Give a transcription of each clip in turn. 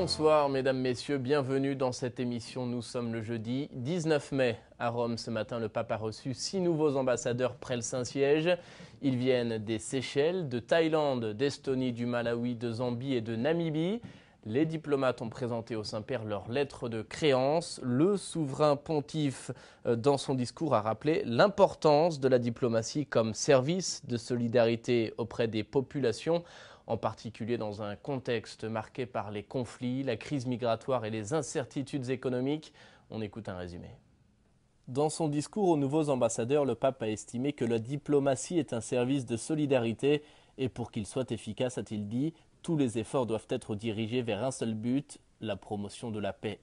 Bonsoir mesdames, messieurs, bienvenue dans cette émission. Nous sommes le jeudi 19 mai. À Rome, ce matin, le pape a reçu 6 nouveaux ambassadeurs près le Saint-Siège. Ils viennent des Seychelles, de Thaïlande, d'Estonie, du Malawi, de Zambie et de Namibie. Les diplomates ont présenté au Saint-Père leur lettre de créance. Le souverain pontife, dans son discours, a rappelé l'importance de la diplomatie comme service de solidarité auprès des populations, en particulier dans un contexte marqué par les conflits, la crise migratoire et les incertitudes économiques. On écoute un résumé. Dans son discours aux nouveaux ambassadeurs, le pape a estimé que la diplomatie est un service de solidarité et pour qu'il soit efficace, a-t-il dit, tous les efforts doivent être dirigés vers un seul but, la promotion de la paix.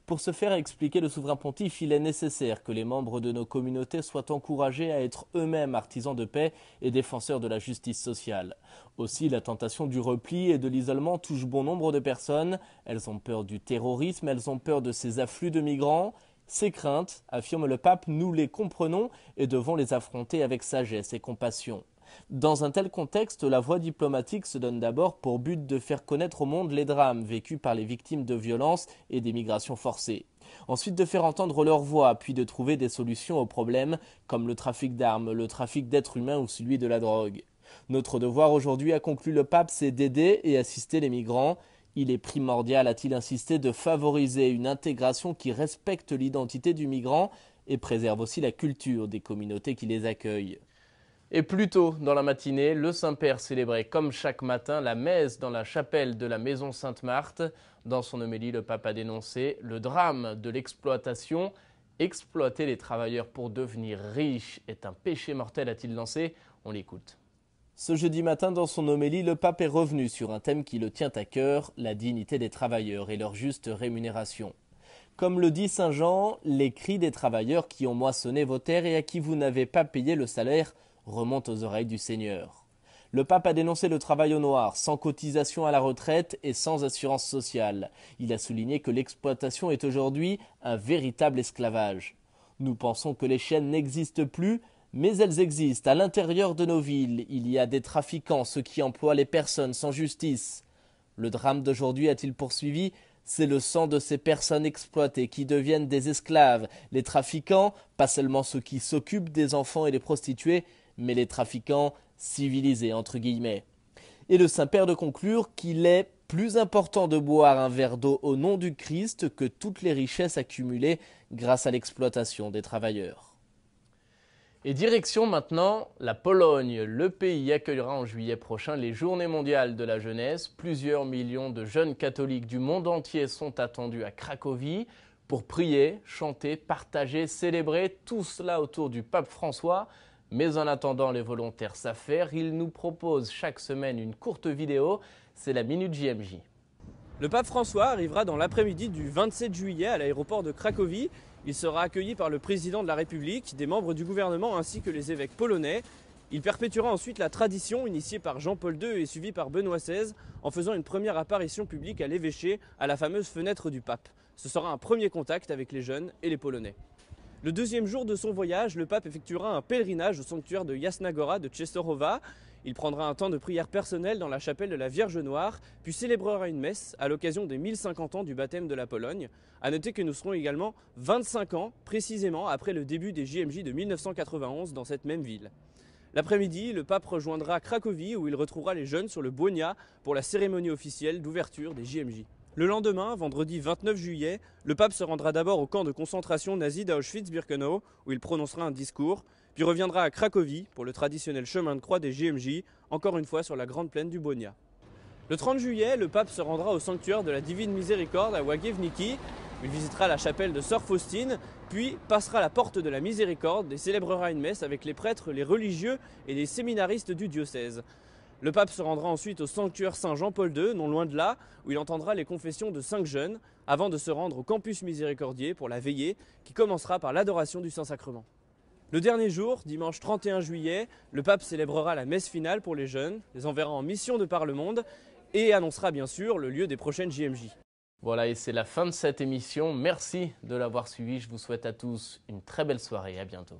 Pour ce faire, expliquer le souverain pontife, il est nécessaire que les membres de nos communautés soient encouragés à être eux-mêmes artisans de paix et défenseurs de la justice sociale. Aussi, la tentation du repli et de l'isolement touche bon nombre de personnes. Elles ont peur du terrorisme, elles ont peur de ces afflux de migrants. Ces craintes, affirme le pape, nous les comprenons et devons les affronter avec sagesse et compassion. Dans un tel contexte, la voie diplomatique se donne d'abord pour but de faire connaître au monde les drames vécus par les victimes de violences et des migrations forcées. Ensuite, de faire entendre leur voix, puis de trouver des solutions aux problèmes comme le trafic d'armes, le trafic d'êtres humains ou celui de la drogue. Notre devoir aujourd'hui, a conclu le pape, c'est d'aider et assister les migrants. Il est primordial, a-t-il insisté, de favoriser une intégration qui respecte l'identité du migrant et préserve aussi la culture des communautés qui les accueillent. Et plus tôt dans la matinée, le Saint-Père célébrait comme chaque matin la messe dans la chapelle de la Maison Sainte-Marthe. Dans son homélie, le pape a dénoncé le drame de l'exploitation. Exploiter les travailleurs pour devenir riches est un péché mortel, a-t-il lancé. On l'écoute. Ce jeudi matin, dans son homélie, le pape est revenu sur un thème qui le tient à cœur, la dignité des travailleurs et leur juste rémunération. Comme le dit saint Jean, les cris des travailleurs qui ont moissonné vos terres et à qui vous n'avez pas payé le salaire remonte aux oreilles du Seigneur. Le pape a dénoncé le travail au noir, sans cotisation à la retraite et sans assurance sociale. Il a souligné que l'exploitation est aujourd'hui un véritable esclavage. Nous pensons que les chaînes n'existent plus, mais elles existent. À l'intérieur de nos villes, il y a des trafiquants, ceux qui emploient les personnes sans justice. Le drame d'aujourd'hui, a-t-il poursuivi, c'est le sang de ces personnes exploitées qui deviennent des esclaves. Les trafiquants, pas seulement ceux qui s'occupent des enfants et des prostituées, mais les trafiquants civilisés, entre guillemets. Et le Saint-Père de conclure qu'il est plus important de boire un verre d'eau au nom du Christ que toutes les richesses accumulées grâce à l'exploitation des travailleurs. Et direction maintenant la Pologne. Le pays accueillera en juillet prochain les Journées mondiales de la jeunesse. Plusieurs millions de jeunes catholiques du monde entier sont attendus à Cracovie pour prier, chanter, partager, célébrer, tout cela autour du pape François. Mais en attendant, les volontaires s'affairent. Ils nous proposent chaque semaine une courte vidéo. C'est la Minute JMJ. Le pape François arrivera dans l'après-midi du 27 juillet à l'aéroport de Cracovie. Il sera accueilli par le président de la République, des membres du gouvernement ainsi que les évêques polonais. Il perpétuera ensuite la tradition initiée par Jean-Paul II et suivie par Benoît XVI en faisant une première apparition publique à l'évêché à la fameuse fenêtre du pape. Ce sera un premier contact avec les jeunes et les Polonais. Le deuxième jour de son voyage, le pape effectuera un pèlerinage au sanctuaire de Jasna Góra de Częstochowa. Il prendra un temps de prière personnelle dans la chapelle de la Vierge Noire, puis célébrera une messe à l'occasion des 1050 ans du baptême de la Pologne. A noter que nous serons également 25 ans, précisément après le début des JMJ de 1991 dans cette même ville. L'après-midi, le pape rejoindra Cracovie où il retrouvera les jeunes sur le Błonia pour la cérémonie officielle d'ouverture des JMJ. Le lendemain, vendredi 29 juillet, le pape se rendra d'abord au camp de concentration nazi d'Auschwitz-Birkenau où il prononcera un discours, puis reviendra à Cracovie pour le traditionnel chemin de croix des JMJ, encore une fois sur la grande plaine du Błonia. Le 30 juillet, le pape se rendra au sanctuaire de la Divine Miséricorde à Łagiewniki. Il visitera la chapelle de Sœur Faustine, puis passera la porte de la Miséricorde et célébrera une messe avec les prêtres, les religieux et les séminaristes du diocèse. Le pape se rendra ensuite au sanctuaire Saint-Jean-Paul II, non loin de là, où il entendra les confessions de 5 jeunes, avant de se rendre au campus miséricordier pour la veillée, qui commencera par l'adoration du Saint-Sacrement. Le dernier jour, dimanche 31 juillet, le pape célébrera la messe finale pour les jeunes, les enverra en mission de par le monde et annoncera bien sûr le lieu des prochaines JMJ. Voilà, et c'est la fin de cette émission. Merci de l'avoir suivi. Je vous souhaite à tous une très belle soirée et à bientôt.